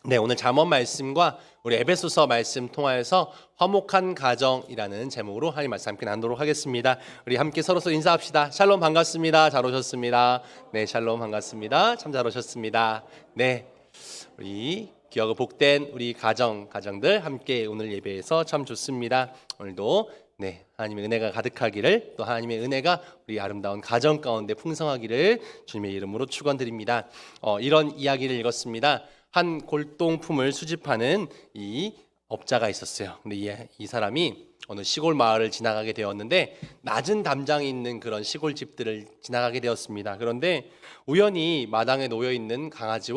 네, 오늘 잠언 말씀과 우리 에베소서 말씀 통하여서 화목한 가정이라는 제목으로 하나님 말씀 함께 나누도록 하겠습니다. 우리 함께 서로서 인사합시다. 샬롬 반갑습니다. 잘 오셨습니다. 네, 샬롬 반갑습니다. 참 잘 오셨습니다. 네, 우리 귀하고 복된 우리 가정들 함께 오늘 예배에서 참 좋습니다. 오늘도 네, 하나님의 은혜가 가득하기를, 또 하나님의 은혜가 우리 아름다운 가정 가운데 풍성하기를 주님의 이름으로 축원드립니다. 이런 이야기를 읽었습니다. 한 골동품을 수집하는 이 업자가 있었어요. 근데 이 사람이 어느 시골 마을을 지나가게 되었는데 낮은 담장이 있는 그런 시골 집들을 지나가게 되었습니다. 그런데 우연히 마당에 놓여 있는 강아지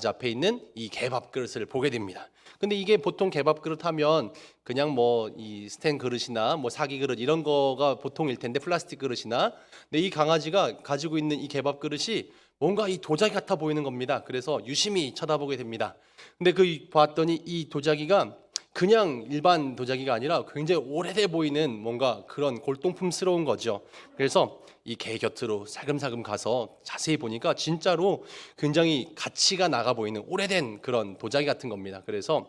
앞에 있는 이 개밥 그릇을 보게 됩니다. 근데 이게 보통 개밥 그릇 하면 그냥 뭐 이 스텐 그릇이나 뭐 사기 그릇 이런 거가 보통일 텐데, 플라스틱 그릇이나. 근데 이 강아지가 가지고 있는 이 개밥 그릇이 뭔가 이 도자기 같아 보이는 겁니다. 그래서 유심히 쳐다보게 됩니다. 근데 봤더니 이 도자기가 그냥 일반 도자기가 아니라 굉장히 오래돼 보이는 뭔가 그런 골동품스러운 거죠. 그래서 이 개 곁으로 살금살금 가서 자세히 보니까 진짜로 굉장히 가치가 나가 보이는 오래된 그런 도자기 같은 겁니다. 그래서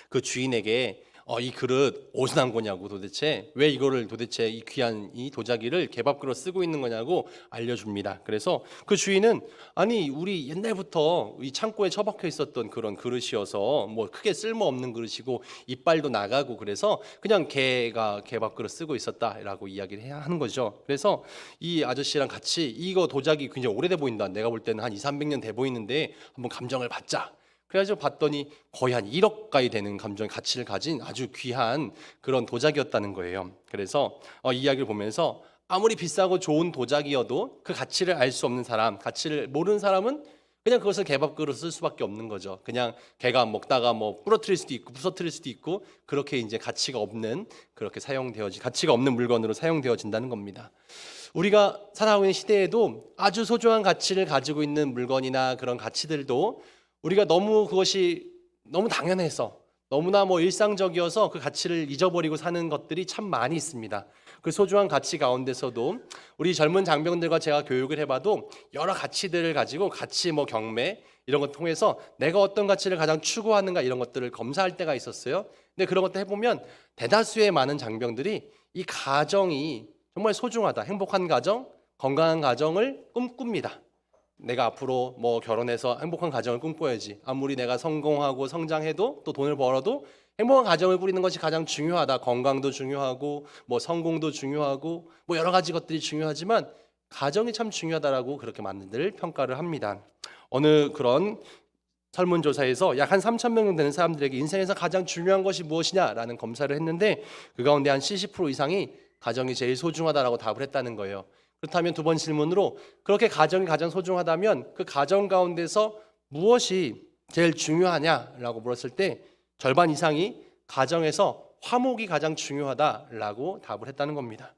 그 주인에게 이 그릇 어디서 난 거냐고, 도대체 왜 이거를 도대체 이 귀한 이 도자기를 개밥그릇 쓰고 있는 거냐고 알려줍니다. 그래서 그 주인은 아니 우리 옛날부터 이 창고에 처박혀 있었던 그런 그릇이어서 뭐 크게 쓸모없는 그릇이고 이빨도 나가고 그래서 그냥 개가 개밥그릇 쓰고 있었다라고 이야기를 해야 하는 거죠. 그래서 이 아저씨랑 같이 이거 도자기 굉장히 오래돼 보인다, 내가 볼 때는 한 200~300년 돼 보이는데 한번 감정을 받자. 그래가지고 봤더니 거의 한 1억 가까이 되는 감정의 가치를 가진 아주 귀한 그런 도자기였다는 거예요. 그래서 이 이야기를 보면서 아무리 비싸고 좋은 도자기여도 그 가치를 알 수 없는 사람, 가치를 모르는 사람은 그냥 그것을 개밥그릇 쓸 수밖에 없는 거죠. 그냥 개가 먹다가 뭐 부러뜨릴 수도 있고 부서뜨릴 수도 있고, 그렇게 이제 가치가 없는, 그렇게 가치가 없는 물건으로 사용되어진다는 겁니다. 우리가 살아가고 있는 시대에도 아주 소중한 가치를 가지고 있는 물건이나 그런 가치들도 우리가 그것이 너무 당연해서, 너무나 뭐 일상적이어서 그 가치를 잊어버리고 사는 것들이 참 많이 있습니다. 그 소중한 가치 가운데서도 우리 젊은 장병들과 제가 교육을 해봐도 여러 가치들을 가지고 가치 뭐 경매 이런 것 통해서 내가 어떤 가치를 가장 추구하는가 이런 것들을 검사할 때가 있었어요. 근데 그런 것들 해보면 대다수의 많은 장병들이 이 가정이 정말 소중하다, 행복한 가정, 건강한 가정을 꿈꿉니다. 내가 앞으로 뭐 결혼해서 행복한 가정을 꿈꿔야지, 아무리 내가 성공하고 성장해도 또 돈을 벌어도 행복한 가정을 꾸리는 것이 가장 중요하다. 건강도 중요하고 뭐 성공도 중요하고 뭐 여러 가지 것들이 중요하지만 가정이 참 중요하다라고 그렇게 많이들 평가를 합니다. 어느 그런 설문조사에서 약 한 3,000명 정도 되는 사람들에게 인생에서 가장 중요한 것이 무엇이냐라는 검사를 했는데 그 가운데 한 70% 이상이 가정이 제일 소중하다라고 답을 했다는 거예요. 그렇다면 두 번 질문으로 그렇게 가정이 가장 소중하다면 그 가정 가운데서 무엇이 제일 중요하냐라고 물었을 때 절반 이상이 가정에서 화목이 가장 중요하다라고 답을 했다는 겁니다.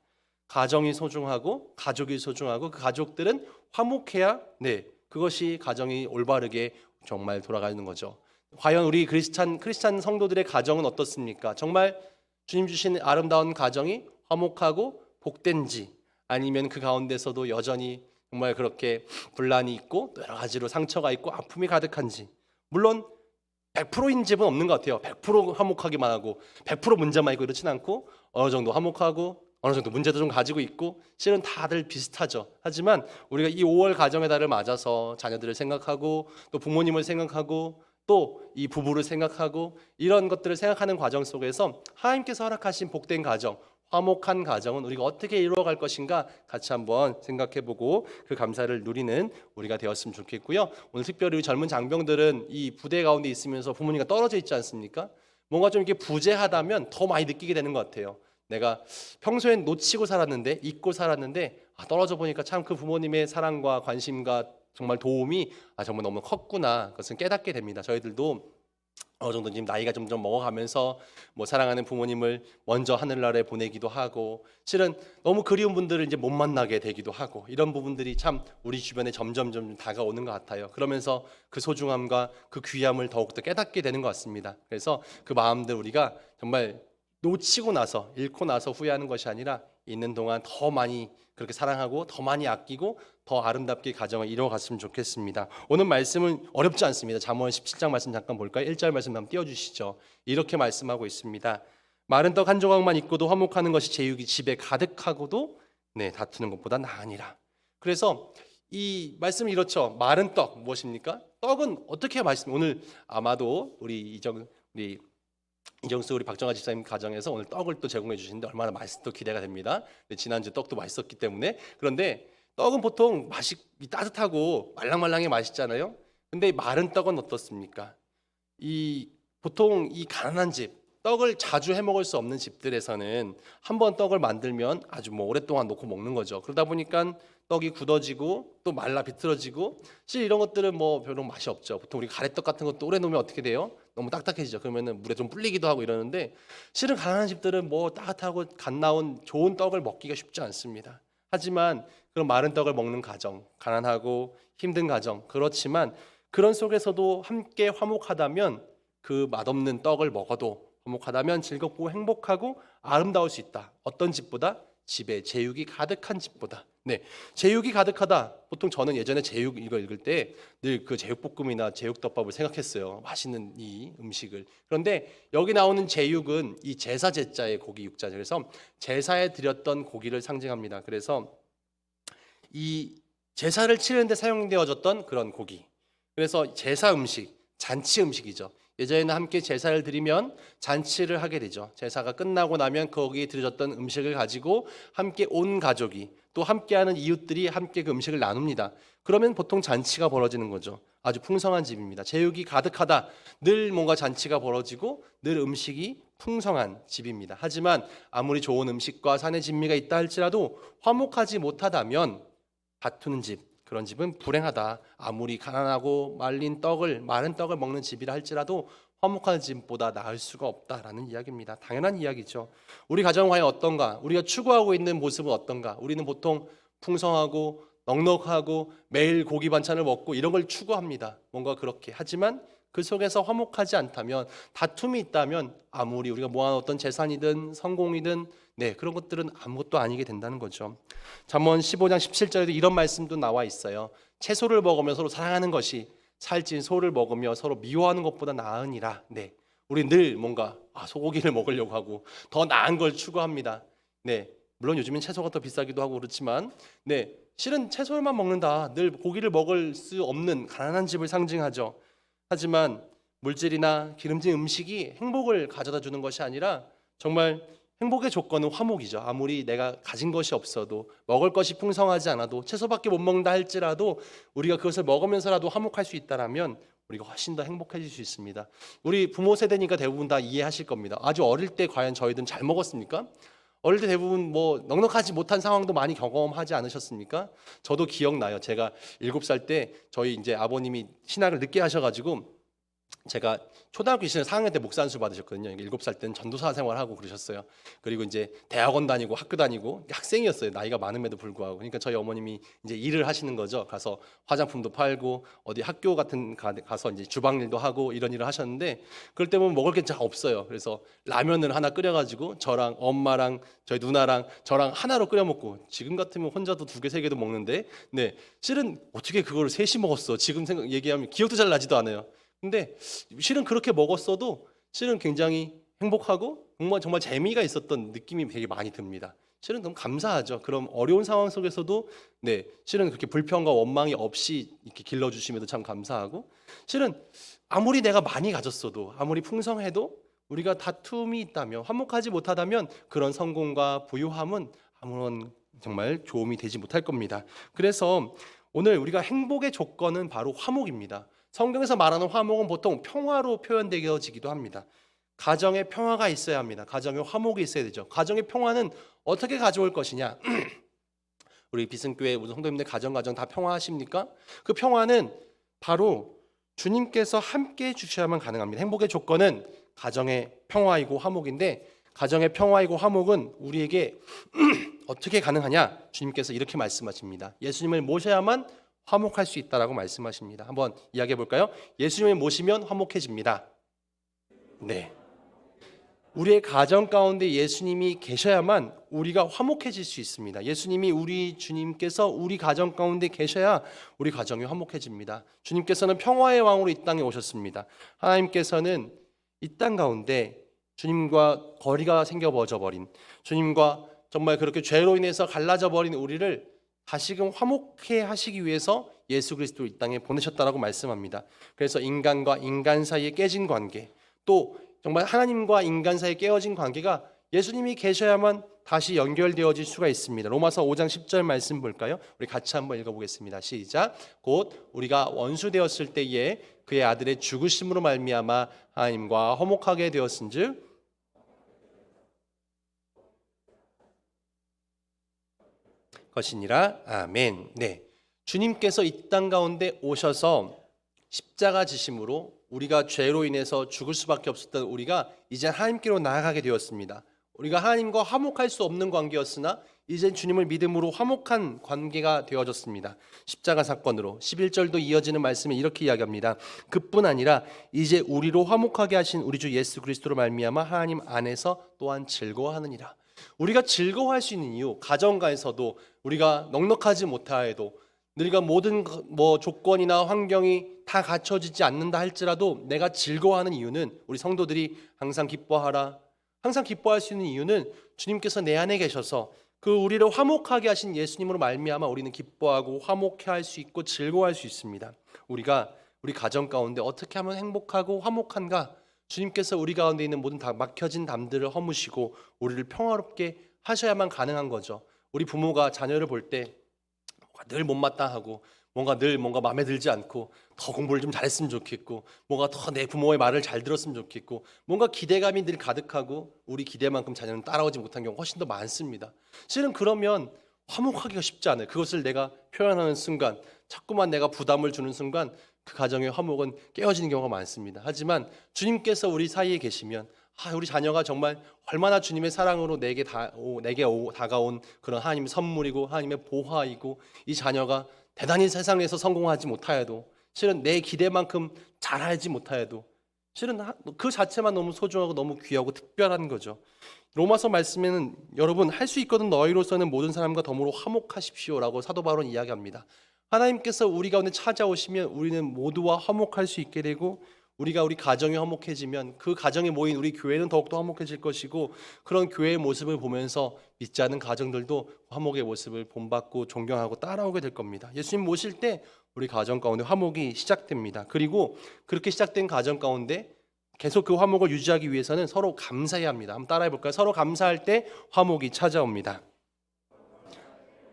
가정이 소중하고 가족이 소중하고 그 가족들은 화목해야 그것이 가정이 올바르게 정말 돌아가는 거죠. 과연 우리 크리스찬 성도들의 가정은 어떻습니까? 정말 주님 주신 아름다운 가정이 화목하고 복된지, 아니면 그 가운데서도 여전히 정말 그렇게 분란이 있고 여러 가지로 상처가 있고 아픔이 가득한지. 물론 100%인 집은 없는 것 같아요. 100% 화목하기만 하고 100% 문제만 있고 이렇진 않고, 어느 정도 화목하고 어느 정도 문제도 좀 가지고 있고, 실은 다들 비슷하죠. 하지만 우리가 이 5월 가정의 달을 맞아서 자녀들을 생각하고 또 부모님을 생각하고 또 이 부부를 생각하고 이런 것들을 생각하는 과정 속에서 하나님께서 허락하신 복된 가정, 화목한 가정은 우리가 어떻게 이루어갈 것인가 같이 한번 생각해보고 그 감사를 누리는 우리가 되었으면 좋겠고요. 오늘 특별히 우리 젊은 장병들은 이 부대 가운데 있으면서 부모님과 떨어져 있지 않습니까? 뭔가 좀 이렇게 부재하다면 더 많이 느끼게 되는 것 같아요. 내가 평소엔 놓치고 살았는데, 잊고 살았는데 떨어져 보니까 참 그 부모님의 사랑과 관심과 정말 도움이 정말 너무 컸구나, 그것은 깨닫게 됩니다. 저희들도 어느 정도 지금 나이가 점점 먹어가면서 뭐 사랑하는 부모님을 먼저 하늘나라에 보내기도 하고, 실은 너무 그리운 분들을 이제 못 만나게 되기도 하고, 이런 부분들이 참 우리 주변에 점점 다가오는 것 같아요. 그러면서 그 소중함과 그 귀함을 더욱더 깨닫게 되는 것 같습니다. 그래서 그 마음들 우리가 정말 놓치고 나서, 잃고 나서 후회하는 것이 아니라 있는 동안 더 많이 그렇게 사랑하고 더 많이 아끼고 더 아름답게 가정을 이루어갔으면 좋겠습니다. 오늘 말씀은 어렵지 않습니다. 잠언 17장 말씀 잠깐 볼까요? 1절 말씀 한번 띄워주시죠. 이렇게 말씀하고 있습니다. 마른 떡 한 조각만 있고도 화목하는 것이 제육이 집에 가득하고도 다투는 것보다 나으니라. 그래서 이 말씀이 이렇죠. 마른 떡 무엇입니까? 떡은 어떻게 말씀? 오늘 아마도 우리 이정수 우리 박정아 집사님 가정에서 오늘 떡을 또 제공해 주시는데 얼마나 맛있을지 또 기대가 됩니다. 지난주 떡도 맛있었기 때문에. 그런데 떡은 보통 맛이 따뜻하고 말랑말랑해 맛있잖아요. 근데 마른 떡은 어떻습니까? 보통 이 가난한 집, 떡을 자주 해 먹을 수 없는 집들에서는 한 번 떡을 만들면 아주 오랫동안 놓고 먹는 거죠. 그러다 보니까 떡이 굳어지고 또 말라 비틀어지고, 사실 이런 것들은 별로 맛이 없죠. 보통 우리 가래떡 같은 것도 오래 놓으면 어떻게 돼요? 너무 딱딱해지죠. 그러면은 물에 좀 불리기도 하고 이러는데, 실은 가난한 집들은 따뜻하고 갓 나온 좋은 떡을 먹기가 쉽지 않습니다. 하지만 그런 마른 떡을 먹는 가정, 가난하고 힘든 가정, 그렇지만 그런 속에서도 함께 화목하다면 그 맛없는 떡을 먹어도 화목하다면 즐겁고 행복하고 아름다울 수 있다. 어떤 집보다? 집에 제육이 가득한 집보다. 제육이 가득하다. 보통 저는 예전에 제육 이거 읽을 때 늘 그 제육볶음이나 제육덮밥을 생각했어요. 맛있는 이 음식을. 그런데 여기 나오는 제육은 이 제사 제자의 고기 육자죠. 그래서 제사에 드렸던 고기를 상징합니다. 그래서 이 제사를 치르는데 사용되어졌던 그런 고기. 그래서 제사 음식, 잔치 음식이죠. 예전에는 함께 제사를 드리면 잔치를 하게 되죠. 제사가 끝나고 나면 거기에 드려졌던 음식을 가지고 함께 온 가족이 또 함께하는 이웃들이 함께 그 음식을 나눕니다. 그러면 보통 잔치가 벌어지는 거죠. 아주 풍성한 집입니다. 제육이 가득하다. 늘 뭔가 잔치가 벌어지고 늘 음식이 풍성한 집입니다. 하지만 아무리 좋은 음식과 산의 진미가 있다 할지라도 화목하지 못하다면 다투는 집, 그런 집은 불행하다. 아무리 가난하고 마른 떡을 먹는 집이라 할지라도 화목한 집보다 나을 수가 없다라는 이야기입니다. 당연한 이야기죠. 우리 가정은 과연 어떤가? 우리가 추구하고 있는 모습은 어떤가? 우리는 보통 풍성하고 넉넉하고 매일 고기 반찬을 먹고 이런 걸 추구합니다. 뭔가 그렇게. 하지만 그 속에서 화목하지 않다면, 다툼이 있다면 아무리 우리가 모아놓던 재산이든 성공이든 그런 것들은 아무것도 아니게 된다는 거죠. 잠언 15장 17절에도 이런 말씀도 나와 있어요. 채소를 먹으며 서로 사랑하는 것이 살찐 소를 먹으며 서로 미워하는 것보다 나으니라. 우리 늘 뭔가 소고기를 먹으려고 하고 더 나은 걸 추구합니다. 물론 요즘엔 채소가 더 비싸기도 하고 그렇지만 실은 채소만 먹는다. 늘 고기를 먹을 수 없는 가난한 집을 상징하죠. 하지만 물질이나 기름진 음식이 행복을 가져다 주는 것이 아니라 정말 행복의 조건은 화목이죠. 아무리 내가 가진 것이 없어도, 먹을 것이 풍성하지 않아도, 채소밖에 못 먹는다 할지라도 우리가 그것을 먹으면서라도 화목할 수 있다라면 우리가 훨씬 더 행복해질 수 있습니다. 우리 부모 세대니까 대부분 다 이해하실 겁니다. 아주 어릴 때 과연 저희들은 잘 먹었습니까? 어릴 때 대부분 넉넉하지 못한 상황도 많이 경험하지 않으셨습니까? 저도 기억나요. 제가 7살 때 저희 이제 아버님이 신학을 늦게 하셔가지고 제가 초등학교 시절 4학년 때 목사 안수 받으셨거든요. 7살 때는 전도사 생활하고 그러셨어요. 그리고 이제 대학원 다니고 학교 다니고 학생이었어요. 나이가 많음에도 불구하고. 그러니까 저희 어머님이 이제 일을 하시는 거죠. 가서 화장품도 팔고 어디 학교 같은 가서 이제 주방 일도 하고 이런 일을 하셨는데, 그럴 때 보면 먹을 게 잘 없어요. 그래서 라면을 하나 끓여가지고 저랑 엄마랑 저희 누나랑 저랑 하나로 끓여 먹고, 지금 같으면 혼자도 2개, 3개도 먹는데 실은 어떻게 그걸 셋이 먹었어? 지금 얘기하면 기억도 잘 나지도 않아요. 근데 실은 그렇게 먹었어도 실은 굉장히 행복하고 정말 재미가 있었던 느낌이 되게 많이 듭니다. 실은 너무 감사하죠. 그럼 어려운 상황 속에서도 실은 그렇게 불평과 원망이 없이 이렇게 길러주심에도 참 감사하고, 실은 아무리 내가 많이 가졌어도, 아무리 풍성해도 우리가 다툼이 있다면, 화목하지 못하다면 그런 성공과 부유함은 아무런 정말 도움이 되지 못할 겁니다. 그래서 오늘 우리가 행복의 조건은 바로 화목입니다. 성경에서 말하는 화목은 보통 평화로 표현되어지기도 합니다. 가정에 평화가 있어야 합니다. 가정에 화목이 있어야 되죠. 가정의 평화는 어떻게 가져올 것이냐? 우리 비승교회 우리 성도님들 가정 다 평화하십니까? 그 평화는 바로 주님께서 함께 해주셔야만 가능합니다. 행복의 조건은 가정의 평화이고 화목인데, 가정의 평화이고 화목은 우리에게 어떻게 가능하냐? 주님께서 이렇게 말씀하십니다. 예수님을 모셔야만 화목할 수 있다라고 말씀하십니다. 한번 이야기해 볼까요? 예수님을 모시면 화목해집니다. 우리의 가정 가운데 예수님이 계셔야만 우리가 화목해질 수 있습니다. 예수님이 우리 주님께서 우리 가정 가운데 계셔야 우리 가정이 화목해집니다. 주님께서는 평화의 왕으로 이 땅에 오셨습니다. 하나님께서는 이 땅 가운데 주님과 거리가 생겨져 버린, 주님과 정말 그렇게 죄로 인해서 갈라져 버린 우리를 다시금 화목해 하시기 위해서 예수 그리스도를 이 땅에 보내셨다라고 말씀합니다. 그래서 인간과 인간 사이에 깨진 관계, 또 정말 하나님과 인간 사이에 깨어진 관계가 예수님이 계셔야만 다시 연결되어질 수가 있습니다. 로마서 5장 10절 말씀 볼까요? 우리 같이 한번 읽어보겠습니다. 시작. 곧 우리가 원수 되었을 때에 그의 아들의 죽으심으로 말미암아 하나님과 화목하게 되었은즉 것이니라. 아멘. 네, 주님께서 이 땅 가운데 오셔서 십자가 지심으로 우리가 죄로 인해서 죽을 수밖에 없었던 우리가 이제 하나님께로 나아가게 되었습니다. 우리가 하나님과 화목할 수 없는 관계였으나 이제 주님을 믿음으로 화목한 관계가 되어졌습니다. 십자가 사건으로 11절도 이어지는 말씀에 이렇게 이야기합니다. 그뿐 아니라 이제 우리로 화목하게 하신 우리 주 예수 그리스도로 말미암아 하나님 안에서 또한 즐거워하느니라. 우리가 즐거워할 수 있는 이유, 가정가에서도 우리가 넉넉하지 못하여도 우리가 모든 조건이나 환경이 다 갖춰지지 않는다 할지라도 내가 즐거워하는 이유는, 우리 성도들이 항상 기뻐하라, 항상 기뻐할 수 있는 이유는 주님께서 내 안에 계셔서 그 우리를 화목하게 하신 예수님으로 말미암아 우리는 기뻐하고 화목할 수 있고 즐거워할 수 있습니다. 우리가 우리 가정 가운데 어떻게 하면 행복하고 화목한가? 주님께서 우리 가운데 있는 모든 막혀진 담들을 허무시고 우리를 평화롭게 하셔야만 가능한 거죠. 우리 부모가 자녀를 볼 때 늘 못마땅하고 뭔가 마음에 들지 않고 더 공부를 좀 잘했으면 좋겠고 뭔가 더 내 부모의 말을 잘 들었으면 좋겠고 뭔가 기대감이 늘 가득하고 우리 기대만큼 자녀는 따라오지 못한 경우가 훨씬 더 많습니다. 실은 그러면 화목하기가 쉽지 않아요. 그것을 내가 표현하는 순간, 자꾸만 내가 부담을 주는 순간 그 가정의 화목은 깨어지는 경우가 많습니다. 하지만 주님께서 우리 사이에 계시면 우리 자녀가 정말 얼마나 주님의 사랑으로 내게 다가온 그런 하나님의 선물이고 하나님의 보화이고, 이 자녀가 대단히 세상에서 성공하지 못하여도 실은 내 기대만큼 잘하지 못하여도 실은 그 자체만 너무 소중하고 너무 귀하고 특별한 거죠. 로마서 말씀에는 여러분 할 수 있거든 너희로서는 모든 사람과 더불어 화목하십시오라고 사도 바울은 이야기합니다. 하나님께서 우리 가운데 찾아오시면 우리는 모두와 화목할 수 있게 되고, 우리가 우리 가정이 화목해지면 그 가정에 모인 우리 교회는 더욱더 화목해질 것이고, 그런 교회의 모습을 보면서 믿지 않는 가정들도 화목의 모습을 본받고 존경하고 따라오게 될 겁니다. 예수님 모실 때 우리 가정 가운데 화목이 시작됩니다. 그리고 그렇게 시작된 가정 가운데 계속 그 화목을 유지하기 위해서는 서로 감사해야 합니다. 한번 따라해 볼까요? 서로 감사할 때 화목이 찾아옵니다.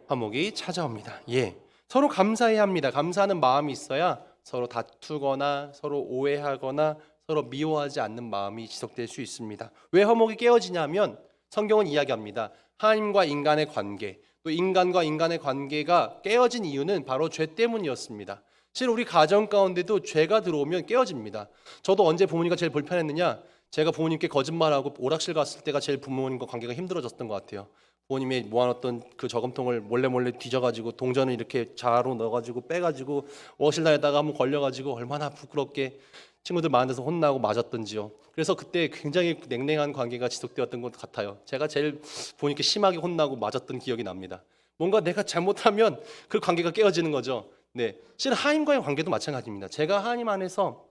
화목이 찾아옵니다. 예, 서로 감사해야 합니다. 감사하는 마음이 있어야 서로 다투거나 서로 오해하거나 서로 미워하지 않는 마음이 지속될 수 있습니다. 왜 화목이 깨어지냐면 성경은 이야기합니다. 하나님과 인간의 관계, 또 인간과 인간의 관계가 깨어진 이유는 바로 죄 때문이었습니다. 실은 우리 가정 가운데도 죄가 들어오면 깨어집니다. 저도 언제 부모님과 제일 불편했느냐? 제가 부모님께 거짓말하고 오락실 갔을 때가 제일 부모님과 관계가 힘들어졌던 것 같아요. 부모님이 모아놨던 그 저금통을 몰래 뒤져가지고 동전을 이렇게 자로 넣어가지고 빼가지고 오락실 다니다가 한번 걸려가지고 얼마나 부끄럽게 친구들 많은 데서 혼나고 맞았던지요. 그래서 그때 굉장히 냉랭한 관계가 지속되었던 것 같아요. 제가 제일 부모님께 심하게 혼나고 맞았던 기억이 납니다. 뭔가 내가 잘못하면 그 관계가 깨어지는 거죠. 네, 실은 하나님과의 관계도 마찬가지입니다. 제가 하나님 안에서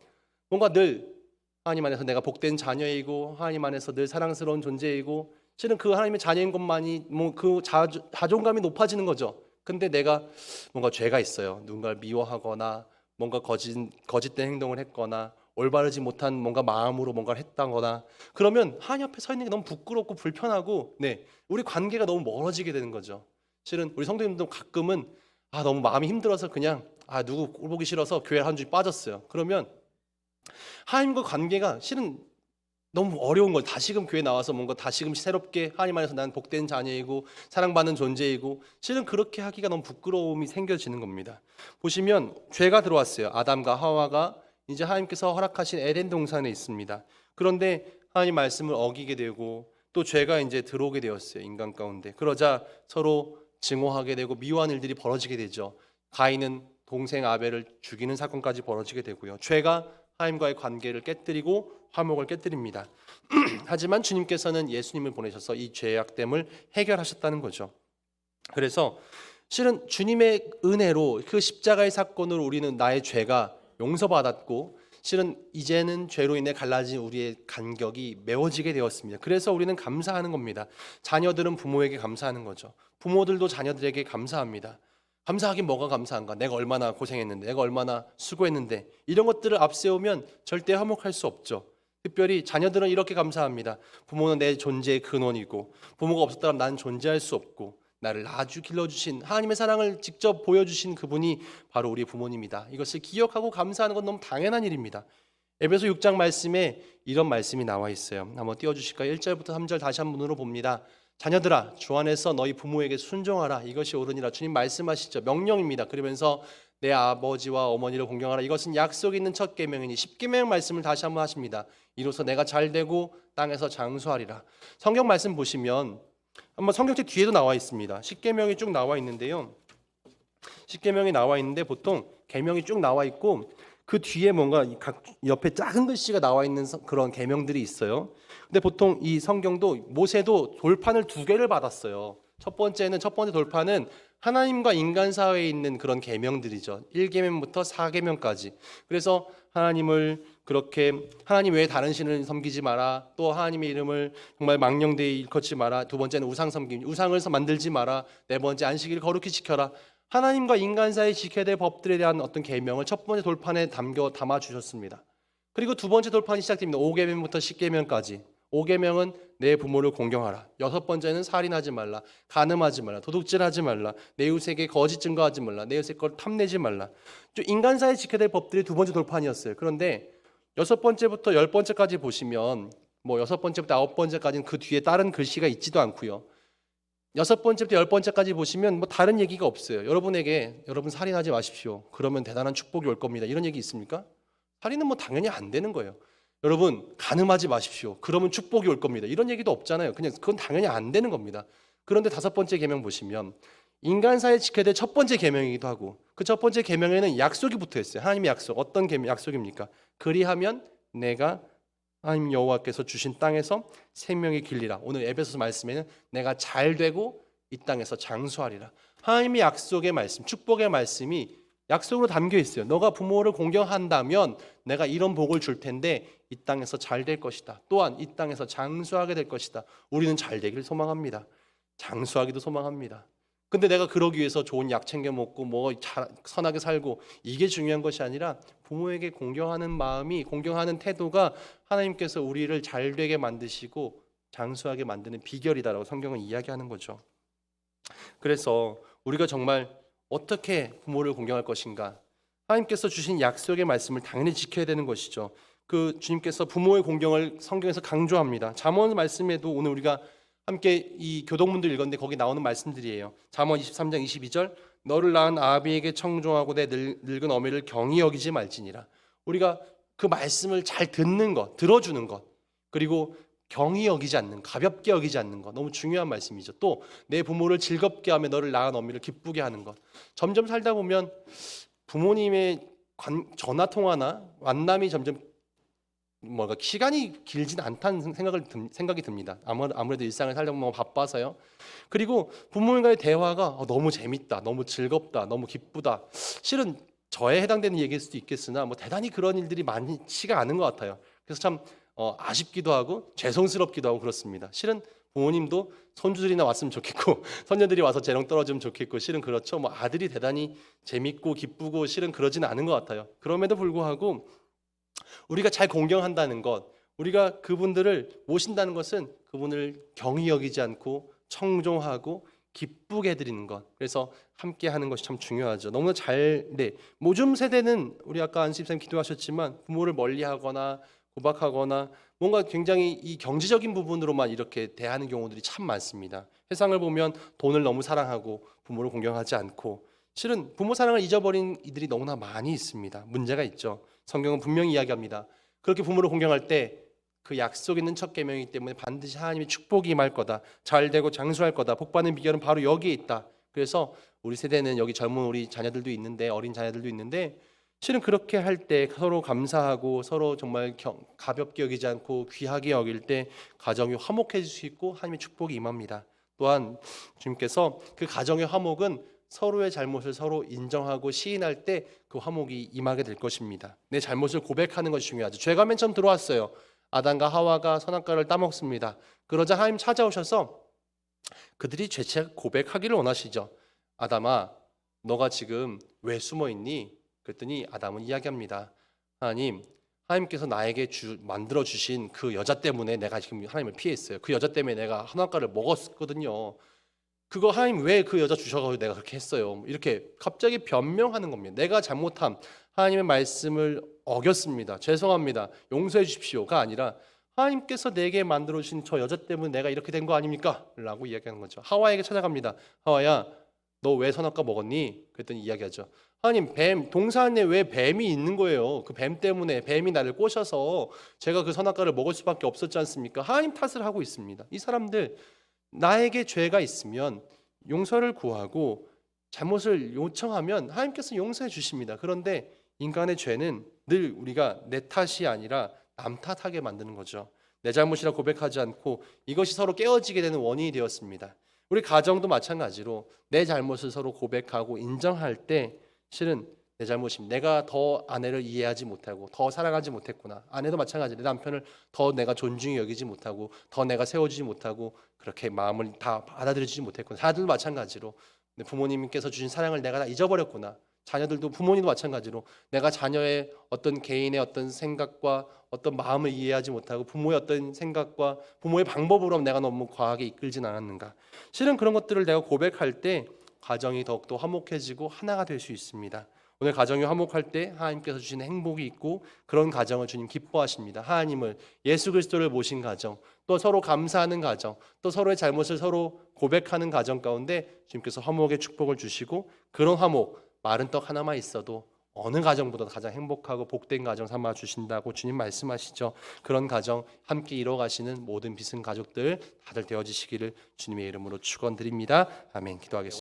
뭔가 늘 하나님 안에서 내가 복된 자녀이고 하나님 안에서 늘 사랑스러운 존재이고, 실은 그 하나님의 자녀인 것만이 그 자존감이 높아지는 거죠. 근데 내가 뭔가 죄가 있어요. 누군가를 미워하거나 뭔가 거짓된 행동을 했거나 올바르지 못한 뭔가 마음으로 뭔가를 했다거나 그러면 하나님 앞에 서 있는 게 너무 부끄럽고 불편하고, 네, 우리 관계가 너무 멀어지게 되는 거죠. 실은 우리 성도님도 가끔은 너무 마음이 힘들어서 그냥 누구 꼴 보기 싫어서 교회 한 주에 빠졌어요. 그러면 하나님과 관계가 실은 너무 어려운 걸 다시금 교회 나와서 뭔가 다시금 새롭게 하나님 안에서 난 복된 자녀이고 사랑받는 존재이고, 실은 그렇게 하기가 너무 부끄러움이 생겨지는 겁니다. 보시면 죄가 들어왔어요. 아담과 하와가 이제 하나님께서 허락하신 에덴 동산에 있습니다. 그런데 하나님 말씀을 어기게 되고 또 죄가 이제 들어오게 되었어요. 인간 가운데. 그러자 서로 증오하게 되고 미워한 일들이 벌어지게 되죠. 가인은 동생 아벨을 죽이는 사건까지 벌어지게 되고요. 죄가 하나님과의 관계를 깨뜨리고 화목을 깨뜨립니다. 하지만 주님께서는 예수님을 보내셔서 이 죄악됨을 해결하셨다는 거죠. 그래서 실은 주님의 은혜로 그 십자가의 사건으로 우리는 나의 죄가 용서받았고 실은 이제는 죄로 인해 갈라진 우리의 간격이 메워지게 되었습니다. 그래서 우리는 감사하는 겁니다. 자녀들은 부모에게 감사하는 거죠. 부모들도 자녀들에게 감사합니다. 감사하긴 뭐가 감사한가? 내가 얼마나 고생했는데, 내가 얼마나 수고했는데, 이런 것들을 앞세우면 절대 화목할 수 없죠. 특별히 자녀들은 이렇게 감사합니다. 부모는 내 존재의 근원이고 부모가 없었다면 나는 존재할 수 없고 나를 아주 길러주신 하나님의 사랑을 직접 보여주신 그분이 바로 우리 부모님이다. 이것을 기억하고 감사하는 건 너무 당연한 일입니다. 에베소 6장 말씀에 이런 말씀이 나와 있어요. 한번 띄워주실까요? 1절부터 3절 다시 한 번으로 봅니다. 자녀들아 주 안에서 너희 부모에게 순종하라. 이것이 옳으니라. 주님 말씀하시죠. 명령입니다. 그러면서 내 아버지와 어머니를 공경하라. 이것은 약속 있는 첫 계명이니 10계명 말씀을 다시 한번 하십니다. 이로써 내가 잘되고 땅에서 장수하리라. 성경 말씀 보시면 한번 성경책 뒤에도 나와 있습니다. 10계명이 쭉 나와 있는데요. 10계명이 나와 있는데 보통 계명이 쭉 나와 있고 그 뒤에 뭔가 각 옆에 작은 글씨가 나와 있는 그런 계명들이 있어요. 근데 보통 이 성경도 모세도 돌판을 2개를 받았어요. 첫 번째 돌판은 하나님과 인간 사회에 있는 그런 계명들이죠. 1계명부터 4계명까지. 그래서 하나님을 그렇게 하나님 외에 다른 신을 섬기지 마라. 또 하나님의 이름을 정말 망령되이 일컫지 마라. 두 번째는 우상 섬김, 우상을 만들지 마라. 네 번째 안식일을 거룩히 지켜라. 하나님과 인간 사이에 지켜야 될 법들에 대한 어떤 계명을 첫 번째 돌판에 담아 주셨습니다. 그리고 두 번째 돌판이 시작됩니다. 5계명부터 10계명까지. 5계명은 내 부모를 공경하라. 6번째는 살인하지 말라. 간음하지 말라. 도둑질하지 말라. 내 이웃에게 거짓 증거하지 말라. 내 이웃의 걸 탐내지 말라. 인간 사이에 지켜야 될 법들이 두 번째 돌판이었어요. 그런데 6번째부터 10번째까지 보시면 6번째부터 9번째까지는 그 뒤에 다른 글씨가 있지도 않고요. 6번째부터 10번째까지 보시면 다른 얘기가 없어요. 여러분 살인하지 마십시오. 그러면 대단한 축복이 올 겁니다. 이런 얘기 있습니까? 살인은 당연히 안 되는 거예요. 여러분 간음하지 마십시오. 그러면 축복이 올 겁니다. 이런 얘기도 없잖아요. 그냥 그건 당연히 안 되는 겁니다. 그런데 5번째 계명 보시면 인간 사이에 지켜야 될 첫 번째 계명이기도 하고 그 첫 번째 계명에는 약속이 붙어 있어요. 하나님의 약속. 어떤 약속입니까? 그리하면 내가 하나님 여호와께서 주신 땅에서 생명의 길리라. 오늘 에베소서 말씀에는 내가 잘되고 이 땅에서 장수하리라. 하나님의 약속의 말씀, 축복의 말씀이 약속으로 담겨 있어요. 너가 부모를 공경한다면 내가 이런 복을 줄 텐데 이 땅에서 잘 될 것이다. 또한 이 땅에서 장수하게 될 것이다. 우리는 잘 되기를 소망합니다. 장수하기도 소망합니다. 근데 내가 그러기 위해서 좋은 약 챙겨 먹고 선하게 살고 이게 중요한 것이 아니라 부모에게 공경하는 마음이, 공경하는 태도가 하나님께서 우리를 잘 되게 만드시고 장수하게 만드는 비결이다라고 성경은 이야기하는 거죠. 그래서 우리가 정말 어떻게 부모를 공경할 것인가? 하나님께서 주신 약속의 말씀을 당연히 지켜야 되는 것이죠. 그 주님께서 부모의 공경을 성경에서 강조합니다. 잠언 말씀에도 오늘 우리가 함께 이 교동문들 읽었는데 거기 나오는 말씀들이에요. 잠언 23장 22절 너를 낳은 아비에게 청종하고 내 늙은 어미를 경히 여기지 말지니라. 우리가 그 말씀을 잘 듣는 것, 들어주는 것, 그리고 경히 여기지 않는, 가볍게 여기지 않는 것 너무 중요한 말씀이죠. 또 내 부모를 즐겁게 하며 너를 낳은 어미를 기쁘게 하는 것. 점점 살다 보면 부모님의 전화 통화나 만남이 점점 시간이 길진 않다는 생각이 듭니다. 아무래도 일상을 살다 보면 바빠서요. 그리고 부모님과의 대화가 너무 재밌다, 너무 즐겁다, 너무 기쁘다. 실은 저에 해당되는 얘기일 수도 있겠으나 대단히 그런 일들이 많지가 않은 것 같아요. 그래서 참 아쉽기도 하고 죄송스럽기도 하고 그렇습니다. 실은 부모님도 손주들이나 왔으면 좋겠고 손녀들이 와서 재롱 떨어지면 좋겠고 실은 그렇죠. 아들이 대단히 재밌고 기쁘고 실은 그러지는 않은 것 같아요. 그럼에도 불구하고 우리가 잘 공경한다는 것, 우리가 그분들을 모신다는 것은 그분을 경히 여기지 않고 청종하고 기쁘게 해드리는 것. 그래서 함께 하는 것이 참 중요하죠. 너무나 요즘 세대는 우리 아까 안수집사님 기도하셨지만 부모를 멀리하거나 고박하거나 뭔가 굉장히 이 경제적인 부분으로만 이렇게 대하는 경우들이 참 많습니다. 세상을 보면 돈을 너무 사랑하고 부모를 공경하지 않고 실은 부모 사랑을 잊어버린 이들이 너무나 많이 있습니다. 문제가 있죠. 성경은 분명히 이야기합니다. 그렇게 부모를 공경할 때 그 약속 있는 첫 계명이기 때문에 반드시 하나님의 축복이 임할 거다. 잘되고 장수할 거다. 복받는 비결은 바로 여기에 있다. 그래서 우리 세대는 여기 젊은 우리 자녀들도 있는데 어린 자녀들도 있는데 실은 그렇게 할 때 서로 감사하고 서로 정말 가볍게 여기지 않고 귀하게 여길 때 가정이 화목해질 수 있고 하나님의 축복이 임합니다. 또한 주님께서 그 가정의 화목은 서로의 잘못을 서로 인정하고 시인할 때 그 화목이 임하게 될 것입니다. 내 잘못을 고백하는 것이 중요하죠. 죄가 맨 처음 들어왔어요. 아담과 하와가 선악과를 따먹습니다. 그러자 하나님 찾아오셔서 그들이 죄책 고백하기를 원하시죠. 아담아, 너가 지금 왜 숨어 있니? 그랬더니 아담은 이야기합니다. 하나님께서 나에게 만들어 주신 그 여자 때문에 내가 지금 하나님을 피했어요. 그 여자 때문에 내가 선악과를 먹었거든요. 그거 하나님 왜 그 여자 주셔가지고 내가 그렇게 했어요. 이렇게 갑자기 변명하는 겁니다. 내가 잘못함, 하나님의 말씀을 어겼습니다. 죄송합니다. 용서해 주십시오가 아니라 하나님께서 내게 만들어 주신 저 여자 때문에 내가 이렇게 된 거 아닙니까? 라고 이야기하는 거죠. 하와에게 찾아갑니다. 하와야, 너 왜 선악과 먹었니? 그랬더니 이야기하죠. 하나님, 동산 안에 왜 뱀이 있는 거예요? 그 뱀 때문에 뱀이 나를 꼬셔서 제가 그 선악과를 먹을 수밖에 없었지 않습니까? 하나님 탓을 하고 있습니다. 이 사람들, 나에게 죄가 있으면 용서를 구하고 잘못을 요청하면 하나님께서 용서해 주십니다. 그런데 인간의 죄는 늘 우리가 내 탓이 아니라 남 탓하게 만드는 거죠. 내 잘못이라 고백하지 않고 이것이 서로 깨어지게 되는 원인이 되었습니다. 우리 가정도 마찬가지로 내 잘못을 서로 고백하고 인정할 때 실은 내 잘못입니다. 내가 더 아내를 이해하지 못하고 더 사랑하지 못했구나. 아내도 마찬가지로 내 남편을 더 내가 존중히 여기지 못하고 더 내가 세워주지 못하고 그렇게 마음을 다 받아들여주지 못했구나. 자녀들도 마찬가지로 내 부모님께서 주신 사랑을 내가 다 잊어버렸구나. 자녀들도 부모님도 마찬가지로 내가 자녀의 어떤 개인의 어떤 생각과 어떤 마음을 이해하지 못하고 부모의 어떤 생각과 부모의 방법으로 내가 너무 과하게 이끌진 않았는가. 실은 그런 것들을 내가 고백할 때 가정이 더욱더 화목해지고 하나가 될 수 있습니다. 오늘 가정이 화목할 때 하나님께서 주시는 행복이 있고 그런 가정을 주님 기뻐하십니다. 하나님을, 예수 그리스도를 모신 가정, 또 서로 감사하는 가정, 또 서로의 잘못을 서로 고백하는 가정 가운데 주님께서 화목의 축복을 주시고 그런 화목, 마른 떡 하나만 있어도 어느 가정보다 가장 행복하고 복된 가정 삼아 주신다고 주님 말씀하시죠. 그런 가정 함께 이뤄가시는 모든 빚은 가족들 다들 되어지시기를 주님의 이름으로 축원드립니다. 아멘. 기도하겠습니다.